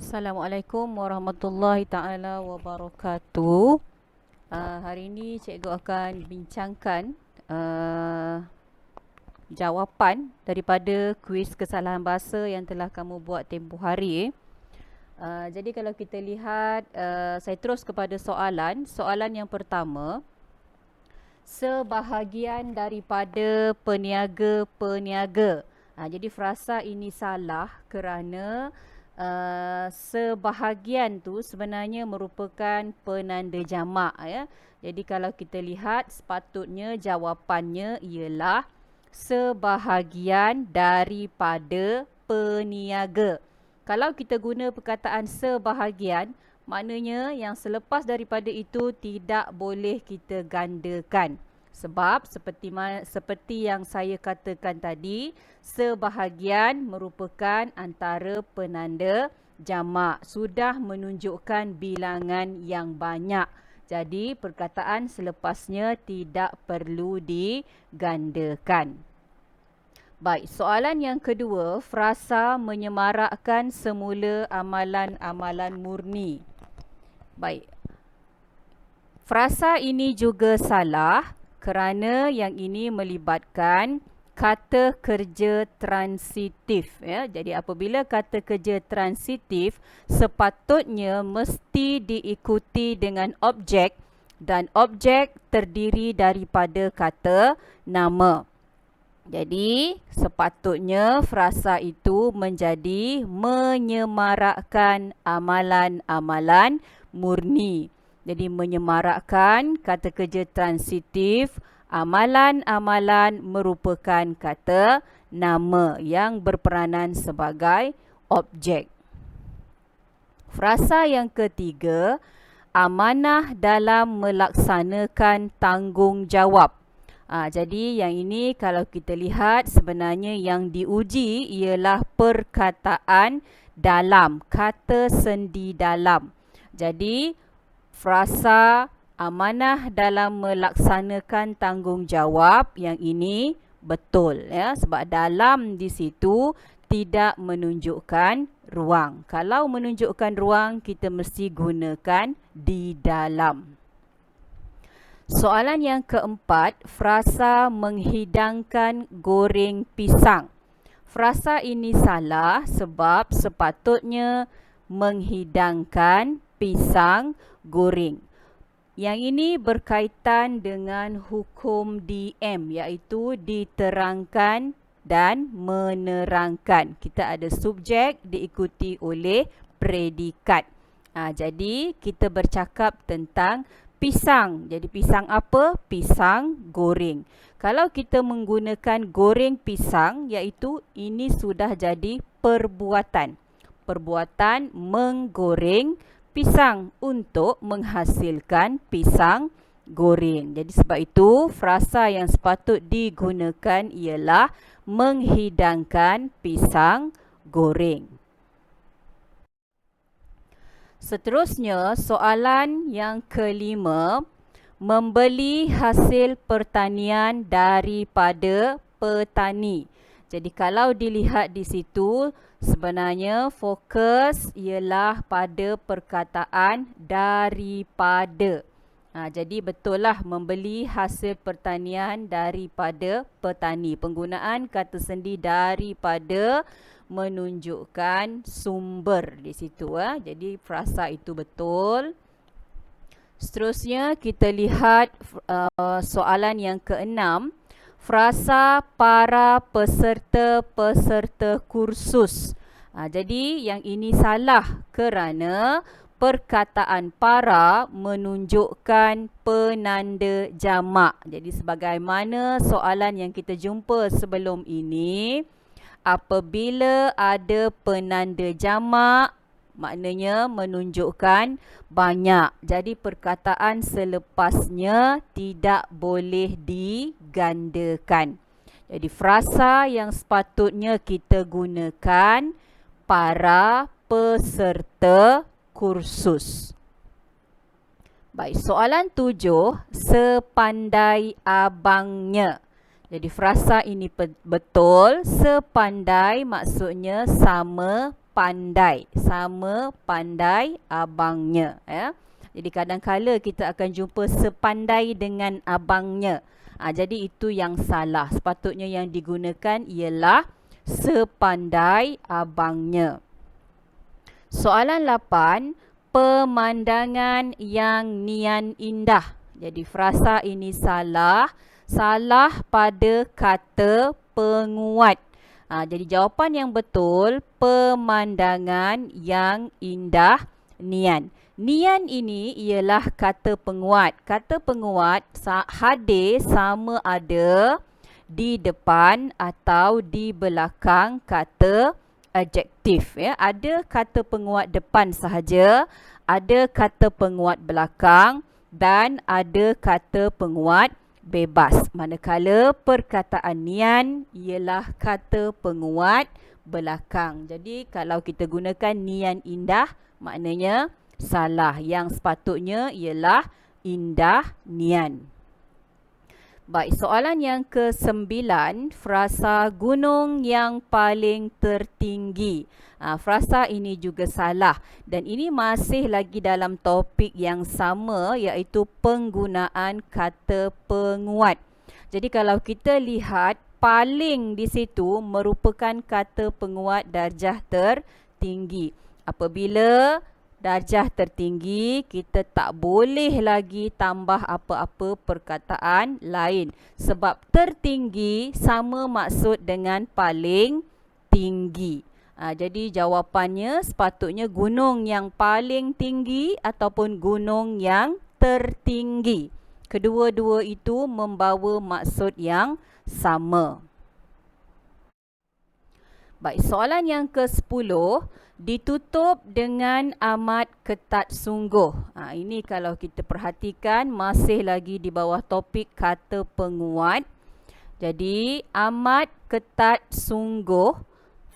Assalamualaikum warahmatullahi taala wabarakatuh. Hari ini cikgu akan bincangkan jawapan daripada kuis kesalahan bahasa yang telah kamu buat tempoh hari. Jadi kalau kita lihat, saya terus kepada soalan. Soalan yang pertama, sebahagian daripada peniaga-peniaga. Jadi frasa ini salah kerana sebahagian tu sebenarnya merupakan penanda jamak, ya. Jadi kalau kita lihat, sepatutnya jawapannya ialah sebahagian daripada peniaga. Kalau kita guna perkataan sebahagian, maknanya yang selepas daripada itu tidak boleh kita gandakan. Sebab seperti yang saya katakan tadi, sebahagian merupakan antara penanda jamak. Sudah menunjukkan bilangan yang banyak. Jadi perkataan selepasnya tidak perlu digandakan. Baik, soalan yang kedua, frasa menyemarakkan semula amalan-amalan murni. Baik, frasa ini juga salah kerana yang ini melibatkan kata kerja transitif, ya. Jadi apabila kata kerja transitif, sepatutnya mesti diikuti dengan objek, dan objek terdiri daripada kata nama. Jadi sepatutnya frasa itu menjadi menyemarakkan amalan-amalan murni. Jadi menyemarakkan kata kerja transitif, amalan-amalan merupakan kata nama yang berperanan sebagai objek. Frasa yang ketiga, amanah dalam melaksanakan tanggungjawab. Jadi yang ini kalau kita lihat, sebenarnya yang diuji ialah perkataan dalam, kata sendi dalam. Jadi frasa amanah dalam melaksanakan tanggungjawab yang ini betul, ya, sebab dalam di situ tidak menunjukkan ruang. Kalau menunjukkan ruang, kita mesti gunakan di dalam. Soalan yang keempat, frasa menghidangkan goreng pisang. Frasa ini salah sebab sepatutnya menghidangkan pisang goreng. Yang ini berkaitan dengan hukum DM, iaitu diterangkan dan menerangkan. Kita ada subjek diikuti oleh predikat. Jadi kita bercakap tentang pisang. Jadi pisang apa? Pisang goreng. Kalau kita menggunakan goreng pisang, iaitu ini sudah jadi perbuatan. Perbuatan menggoreng pisang untuk menghasilkan pisang goreng. Jadi sebab itu frasa yang sepatut digunakan ialah menghidangkan pisang goreng. Seterusnya, soalan yang kelima, membeli hasil pertanian daripada petani. Jadi kalau dilihat di situ, sebenarnya fokus ialah pada perkataan daripada. Jadi betul lah, membeli hasil pertanian daripada petani. Penggunaan kata sendi daripada menunjukkan sumber di situ. Jadi frasa itu betul. Seterusnya kita lihat soalan yang keenam. Frasa para peserta-peserta kursus. Jadi yang ini salah kerana perkataan para menunjukkan penanda jamak. Jadi sebagaimana soalan yang kita jumpa sebelum ini, apabila ada penanda jamak, maknanya menunjukkan banyak. Jadi perkataan selepasnya tidak boleh digandakan. Jadi frasa yang sepatutnya kita gunakan, para peserta kursus. Baik, soalan 7, sepandai abangnya. Jadi frasa ini betul, sepandai maksudnya sama sepandai. Sama pandai abangnya. Ya. Jadi kadang-kala kita akan jumpa sepandai dengan abangnya. Jadi itu yang salah. Sepatutnya yang digunakan ialah sepandai abangnya. Soalan 8, pemandangan yang nian indah. Jadi frasa ini salah. Salah pada kata penguat. Jadi jawapan yang betul, pemandangan yang indah nian. Nian ini ialah kata penguat. Kata penguat hadir sama ada di depan atau di belakang kata adjektif. Ya. Ada kata penguat depan sahaja, ada kata penguat belakang dan ada kata penguat bebas. Manakala perkataan nian ialah kata penguat belakang. Jadi kalau kita gunakan nian indah, maknanya salah. Yang sepatutnya ialah indah nian. Baik, soalan yang ke-9, frasa gunung yang paling tertinggi. Frasa ini juga salah dan ini masih lagi dalam topik yang sama, iaitu penggunaan kata penguat. Jadi kalau kita lihat, paling di situ merupakan kata penguat darjah tertinggi. Apabila darjah tertinggi, kita tak boleh lagi tambah apa-apa perkataan lain. Sebab tertinggi sama maksud dengan paling tinggi. Jadi jawapannya sepatutnya gunung yang paling tinggi ataupun gunung yang tertinggi. Kedua-dua itu membawa maksud yang sama. Baik, soalan yang ke-10, ditutup dengan amat ketat sungguh. Ini kalau kita perhatikan masih lagi di bawah topik kata penguat. Jadi amat ketat sungguh,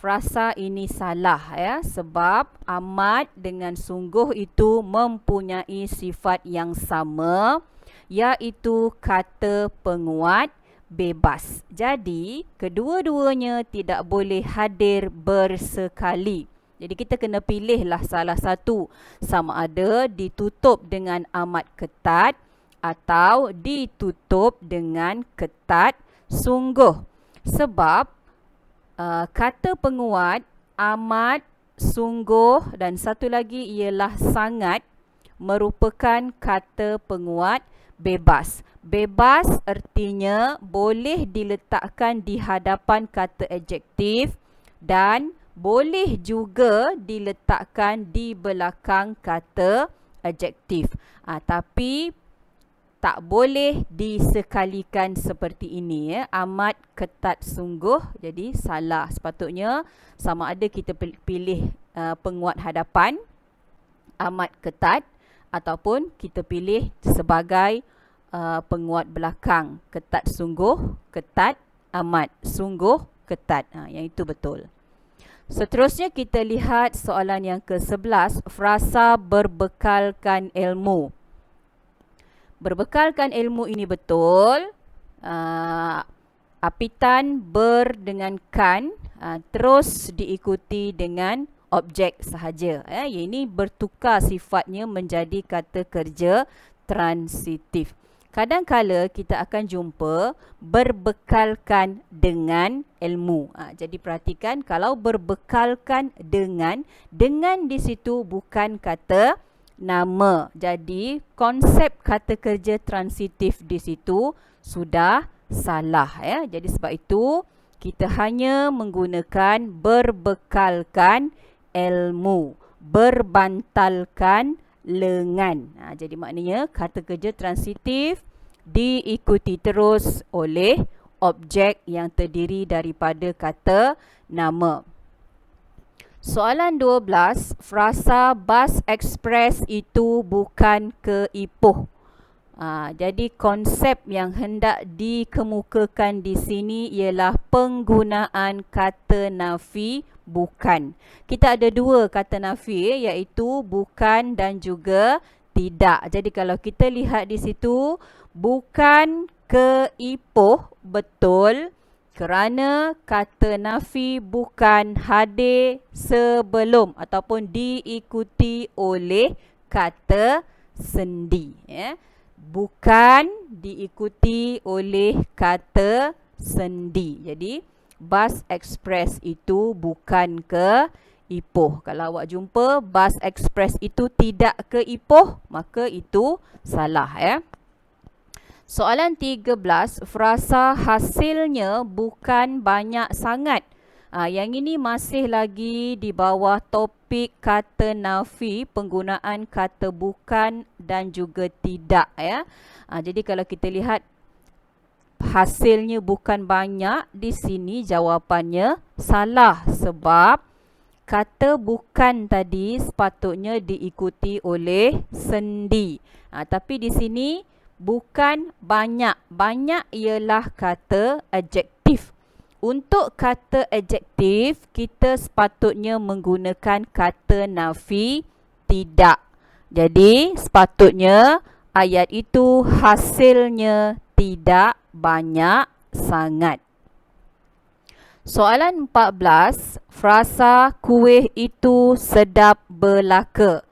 frasa ini salah ya, sebab amat dengan sungguh itu mempunyai sifat yang sama, iaitu kata penguat bebas. Jadi kedua-duanya tidak boleh hadir bersekali. Jadi kita kena pilihlah salah satu, sama ada ditutup dengan amat ketat atau ditutup dengan ketat sungguh. Sebab kata penguat amat, sungguh dan satu lagi ialah sangat merupakan kata penguat bebas. Bebas artinya boleh diletakkan di hadapan kata adjektif dan boleh juga diletakkan di belakang kata adjektif. Tapi tak boleh disekalikan seperti ini ya. Amat ketat sungguh, jadi salah. Sepatutnya sama ada kita pilih penguat hadapan amat ketat ataupun kita pilih sebagai penguat belakang, ketat sungguh, ketat amat, sungguh ketat. Yang itu betul. Seterusnya kita lihat soalan yang ke-11, frasa berbekalkan ilmu. Berbekalkan ilmu ini betul. Apitan ber dengan kan terus diikuti dengan objek sahaja. Ini bertukar sifatnya menjadi kata kerja transitif. Kadang-kala kita akan jumpa berbekalkan dengan ilmu. Jadi perhatikan, kalau berbekalkan dengan di situ bukan kata nama. Jadi konsep kata kerja transitif di situ sudah salah ya. Jadi sebab itu kita hanya menggunakan berbekalkan ilmu, berbantalkan lengan. Jadi maknanya kata kerja transitif diikuti terus oleh objek yang terdiri daripada kata nama. Soalan 12, frasa bas ekspres itu bukan ke Ipoh. Jadi konsep yang hendak dikemukakan di sini ialah penggunaan kata nafi bukan. Kita ada dua kata nafi, iaitu bukan dan juga tidak. Jadi kalau kita lihat di situ, bukan ke Ipoh betul, Kerana kata nafi bukan hadir sebelum ataupun diikuti oleh kata sendi. Ya. Bukan diikuti oleh kata sendi. Jadi, bus express itu bukan ke Ipoh. Kalau awak jumpa bus express itu tidak ke Ipoh, maka itu salah. Ya. Soalan 13, frasa hasilnya bukan banyak sangat. Yang ini masih lagi di bawah topik kata nafi, penggunaan kata bukan dan juga tidak. Ya. Jadi kalau kita lihat hasilnya bukan banyak, di sini jawapannya salah sebab kata bukan tadi sepatutnya diikuti oleh sendi. Tapi di sini bukan banyak. Banyak ialah kata adjektif. Untuk kata adjektif, kita sepatutnya menggunakan kata nafi tidak. Jadi, sepatutnya ayat itu hasilnya tidak banyak sangat. Soalan 14, frasa kuih itu sedap belaka.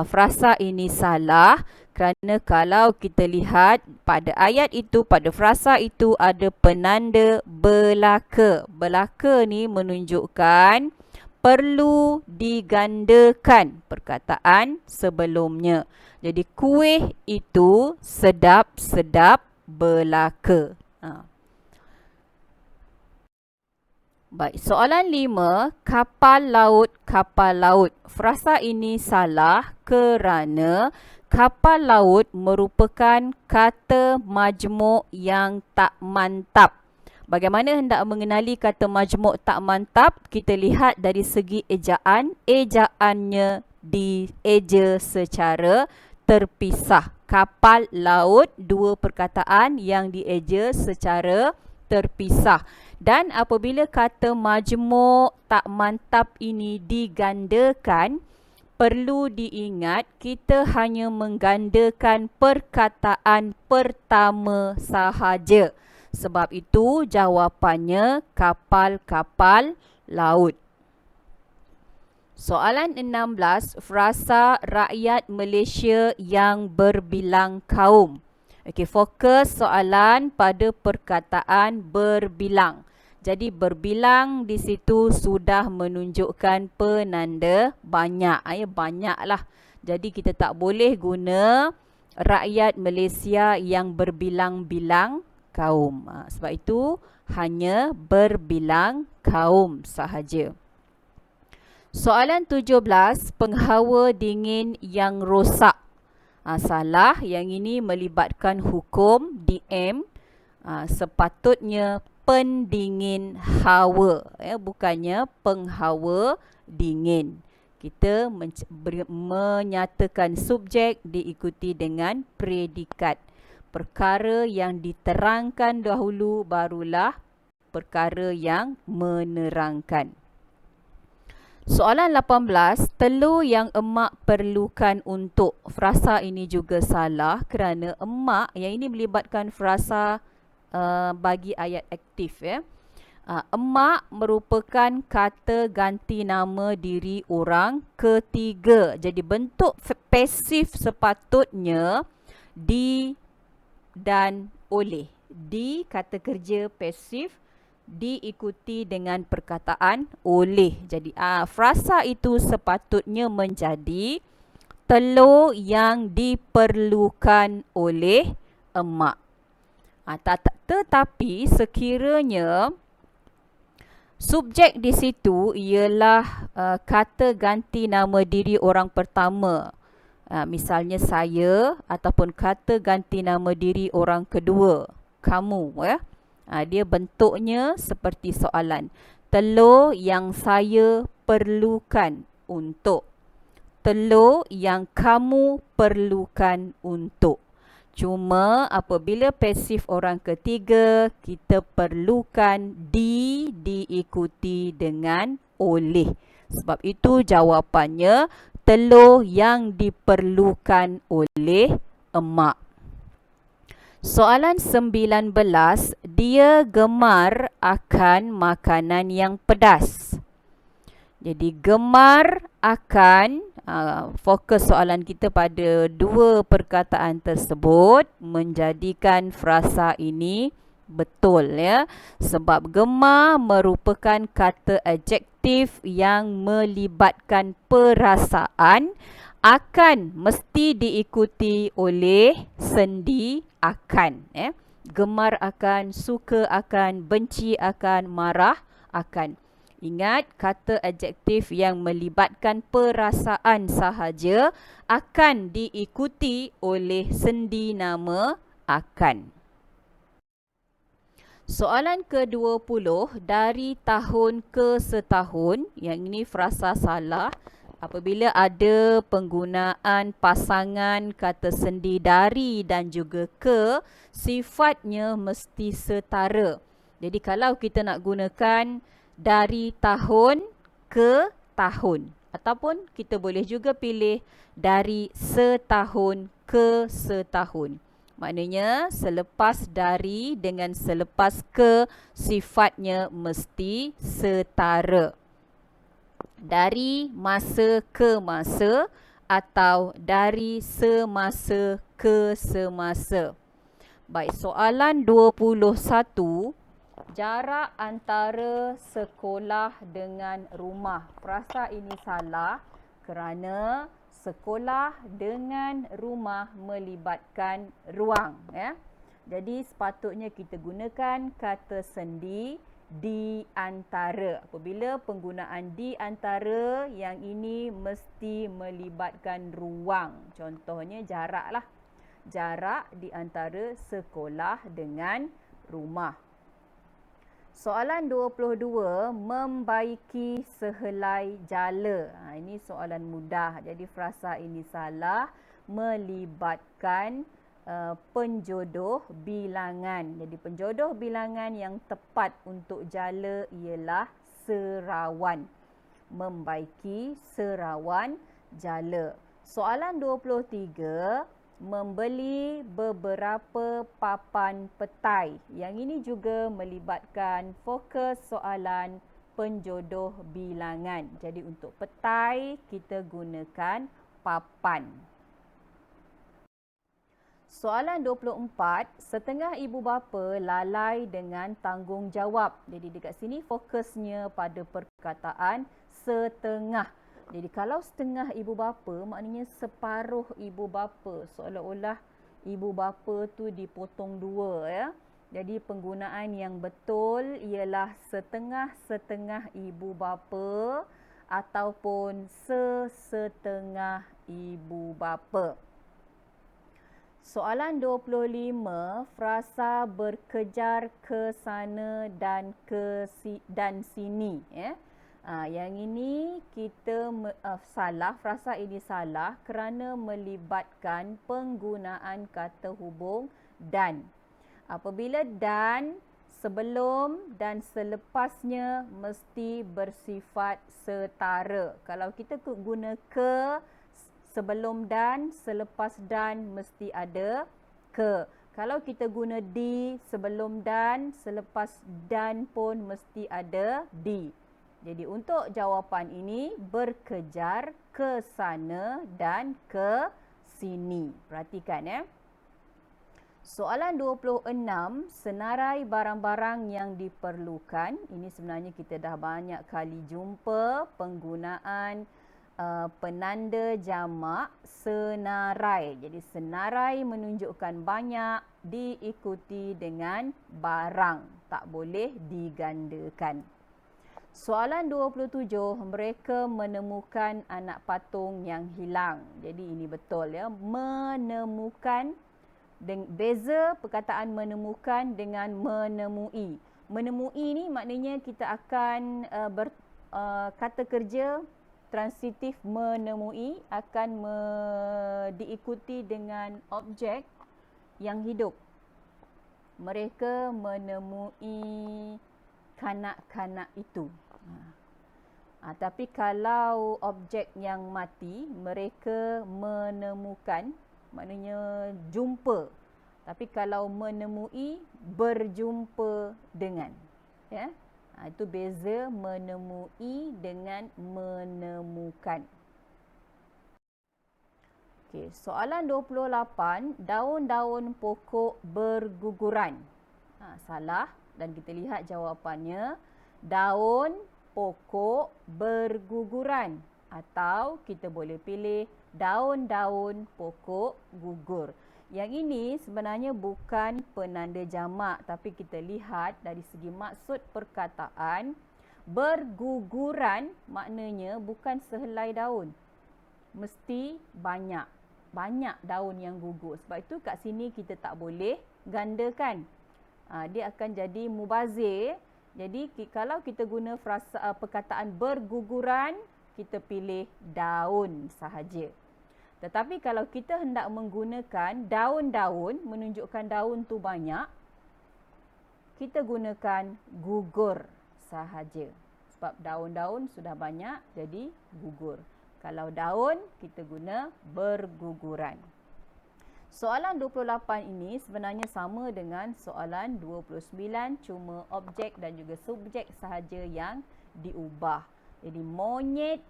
Frasa ini salah kerana kalau kita lihat pada ayat itu, pada frasa itu ada penanda belaka. Belaka ni menunjukkan perlu digandakan perkataan sebelumnya. Jadi kuih itu sedap-sedap belaka. Baik, soalan 5, kapal laut, kapal laut. Frasa ini salah kerana kapal laut merupakan kata majmuk yang tak mantap. Bagaimana hendak mengenali kata majmuk tak mantap? Kita lihat dari segi ejaan. Ejaannya dieja secara terpisah. Kapal laut, dua perkataan yang dieja secara terpisah. Dan apabila kata majmuk tak mantap ini digandakan, perlu diingat kita hanya menggandakan perkataan pertama sahaja. Sebab itu jawapannya kapal-kapal laut. Soalan 16, frasa rakyat Malaysia yang berbilang kaum. Okey, fokus soalan pada perkataan berbilang. Jadi berbilang di situ sudah menunjukkan penanda banyak. Banyaklah. Jadi kita tak boleh guna rakyat Malaysia yang berbilang-bilang kaum. Sebab itu hanya berbilang kaum sahaja. Soalan 17, penghawa dingin yang rosak. Salah, yang ini melibatkan hukum DM. Sepatutnya pendingin hawa, bukannya penghawa dingin. Kita menyatakan subjek diikuti dengan predikat. Perkara yang diterangkan dahulu barulah perkara yang menerangkan. Soalan 18, telur yang emak perlukan untuk. Frasa ini juga salah kerana emak, yang ini melibatkan frasa bagi ayat aktif. Emak merupakan kata ganti nama diri orang ketiga. Jadi bentuk pasif sepatutnya di dan oleh. Di kata kerja pasif diikuti dengan perkataan oleh. Jadi frasa itu sepatutnya menjadi telur yang diperlukan oleh emak. Tetapi sekiranya subjek di situ ialah kata ganti nama diri orang pertama, misalnya saya, ataupun kata ganti nama diri orang kedua, kamu, dia bentuknya seperti soalan. Telur yang saya perlukan untuk. Telur yang kamu perlukan untuk. Cuma apabila pasif orang ketiga, kita perlukan diikuti dengan oleh. Sebab itu jawapannya telur yang diperlukan oleh emak. Soalan 19, dia gemar akan makanan yang pedas. Jadi gemar akan, fokus soalan kita pada dua perkataan tersebut menjadikan frasa ini betul ya. Sebab gemar merupakan kata adjektif yang melibatkan perasaan, akan mesti diikuti oleh sendi akan ya. Gemar akan, suka akan, benci akan, marah akan. Ingat, kata adjektif yang melibatkan perasaan sahaja akan diikuti oleh sendi nama akan. Soalan ke-20, dari tahun ke setahun. Yang ini frasa salah. Apabila ada penggunaan pasangan kata sendi dari dan juga ke, sifatnya mesti setara. Jadi kalau kita nak gunakan dari tahun ke tahun, ataupun kita boleh juga pilih dari setahun ke setahun. Maknanya selepas dari dengan selepas ke sifatnya mesti setara. Dari masa ke masa atau dari semasa ke semasa. Baik, soalan 21. Jarak antara sekolah dengan rumah. Frasa ini salah kerana sekolah dengan rumah melibatkan ruang. Ya. Jadi sepatutnya kita gunakan kata sendi di antara. Apabila penggunaan di antara, yang ini mesti melibatkan ruang. Contohnya jarak lah. Jarak di antara sekolah dengan rumah. Soalan 22, membaiki sehelai jala. Ini soalan mudah. Jadi frasa ini salah, melibatkan penjodoh bilangan. Jadi penjodoh bilangan yang tepat untuk jala ialah serawan. Membaiki serawan jala. Soalan 23, membeli beberapa papan petai. Yang ini juga melibatkan fokus soalan penjodoh bilangan. Jadi untuk petai kita gunakan papan. Soalan 24, setengah ibu bapa lalai dengan tanggungjawab. Jadi dekat sini fokusnya pada perkataan setengah. Jadi kalau setengah ibu bapa, maknanya separuh ibu bapa. Seolah-olah ibu bapa tu dipotong dua ya. Jadi penggunaan yang betul ialah setengah-setengah ibu bapa ataupun sesetengah ibu bapa. Soalan 25, frasa berkejar ke sana dan sini ya. Yang ini kita salah, frasa ini salah kerana melibatkan penggunaan kata hubung dan. Apabila dan, sebelum dan selepasnya mesti bersifat setara. Kalau kita guna ke, sebelum dan, selepas dan mesti ada ke. Kalau kita guna di, sebelum dan, selepas dan pun mesti ada di. Jadi untuk jawapan ini berkejar ke sana dan ke sini. Perhatikan ya. Soalan 26, senarai barang-barang yang diperlukan. Ini sebenarnya kita dah banyak kali jumpa penggunaan penanda jamak senarai. Jadi senarai menunjukkan banyak diikuti dengan barang. Tak boleh digandakan. Soalan 27, mereka menemukan anak patung yang hilang. Jadi ini betul ya. Menemukan, beza perkataan menemukan dengan menemui. Menemui ni maknanya kita akan kata kerja transitif menemui akan diikuti dengan objek yang hidup. Mereka menemui kanak-kanak itu. Tapi kalau objek yang mati, mereka menemukan, maknanya jumpa. Tapi kalau menemui, berjumpa dengan. Ya. Itu beza menemui dengan menemukan. Okey, soalan 28, daun-daun pokok berguguran. Salah dan kita lihat jawapannya. Daun pokok berguguran, atau kita boleh pilih daun-daun pokok gugur. Yang ini sebenarnya bukan penanda jamak, tapi kita lihat dari segi maksud perkataan, berguguran maknanya bukan sehelai daun. Mesti banyak daun yang gugur. Sebab itu kat sini kita tak boleh gandakan. Dia akan jadi mubazir. Jadi kalau kita guna frasa perkataan berguguran, kita pilih daun sahaja. Tetapi kalau kita hendak menggunakan daun-daun, menunjukkan daun tu banyak, kita gunakan gugur sahaja. Sebab daun-daun sudah banyak, jadi gugur. Kalau daun, kita guna berguguran. Soalan 28 ini sebenarnya sama dengan soalan 29, cuma objek dan juga subjek sahaja yang diubah. Jadi monyet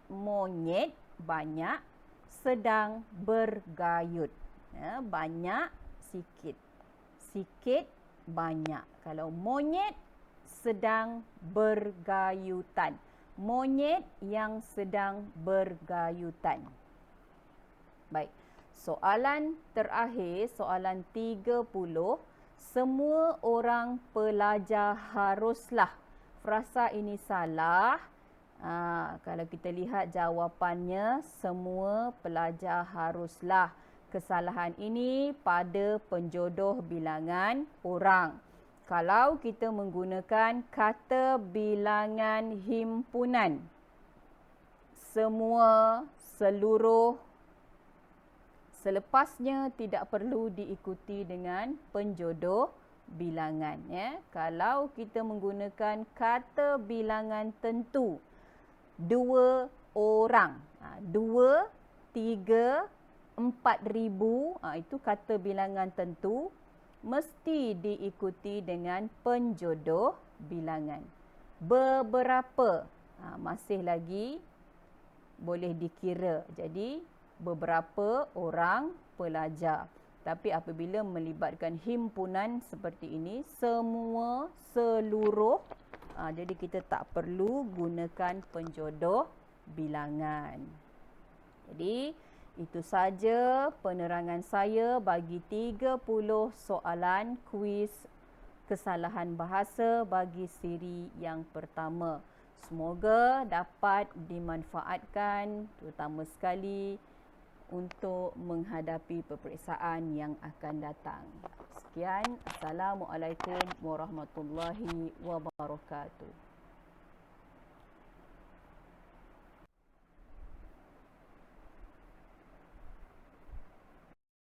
banyak, sedang bergayut. Banyak, sikit. Sikit, banyak. Kalau monyet sedang bergayutan. Monyet yang sedang bergayutan. Baik. Soalan terakhir, soalan 30. Semua orang pelajar haruslah. Frasa ini salah. Kalau kita lihat jawapannya, semua pelajar haruslah. Kesalahan ini pada penjodoh bilangan orang. Kalau kita menggunakan kata bilangan himpunan, semua, seluruh, selepasnya tidak perlu diikuti dengan penjodoh bilangan. Kalau kita menggunakan kata bilangan tentu, 2 orang, 2, 3, 4,000, itu kata bilangan tentu, mesti diikuti dengan penjodoh bilangan. Beberapa, masih lagi boleh dikira. Jadi beberapa orang pelajar. Tapi apabila melibatkan himpunan seperti ini, semua, seluruh, jadi kita tak perlu gunakan penjodoh bilangan. Jadi itu saja penerangan saya bagi 30 soalan kuis kesalahan bahasa bagi siri yang pertama. Semoga dapat dimanfaatkan, terutama sekali untuk menghadapi peperiksaan yang akan datang. Sekian, Assalamualaikum warahmatullahi wabarakatuh.